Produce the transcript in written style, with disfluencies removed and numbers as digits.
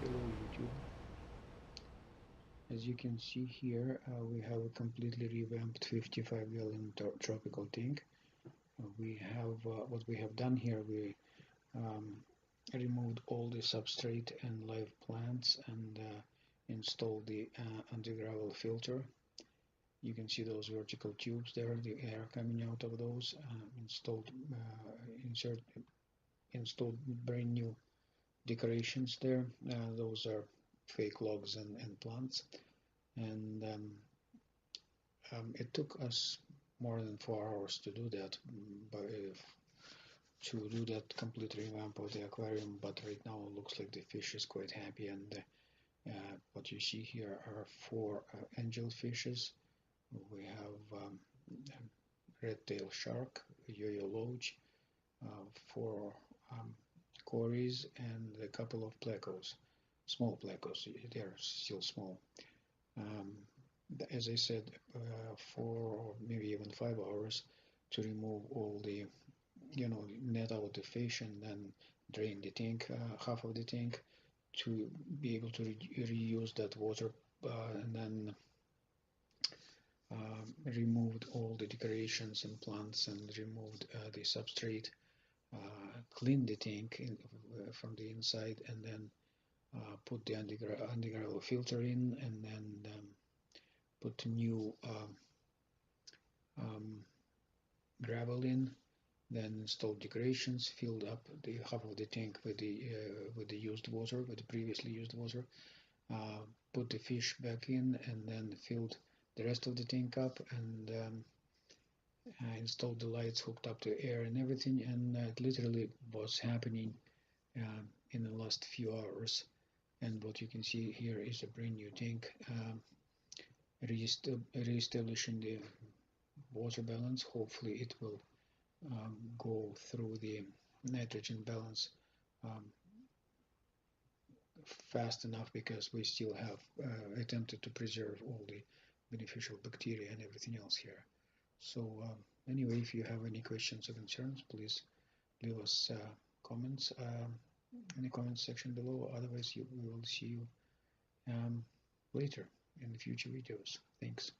Hello YouTube. As you can see here, we have a completely revamped 55-gallon tropical tank. We have what we have done here. We removed all the substrate and live plants and installed the undergravel filter. You can see those vertical tubes there, the air coming out of those. Installed brand new decorations there. Those are fake logs and plants, and it took us more than 4 hours to do that, but to do that complete revamp of the aquarium. But right now it looks like the fish is quite happy, and what you see here are 4 angel fishes. We have red-tailed shark, yo-yo loach, 4 cories, and a couple of plecos, small plecos. They're still small. As I said, 4 or maybe even 5 hours to remove all the, net out the fish and then drain the tank, half of the tank, to be able to reuse that water, and then removed all the decorations and plants and removed the substrate, cleaned the tank from the inside, and then put the undergravel filter in, and then put new gravel in, then installed decorations, filled up the half of the tank with the used water, with the previously used water, put the fish back in, and then filled the rest of the tank up, and installed the lights, hooked up to air and everything, and it literally was happening in the last few hours. And what you can see here is a brand new tank, re-establishing the water balance. Hopefully it will go through the nitrogen balance fast enough, because we still have attempted to preserve all the beneficial bacteria and everything else here. So anyway, if you have any questions or concerns, please leave us comments in the comment section below. Otherwise, we will see you later in the future videos. Thanks.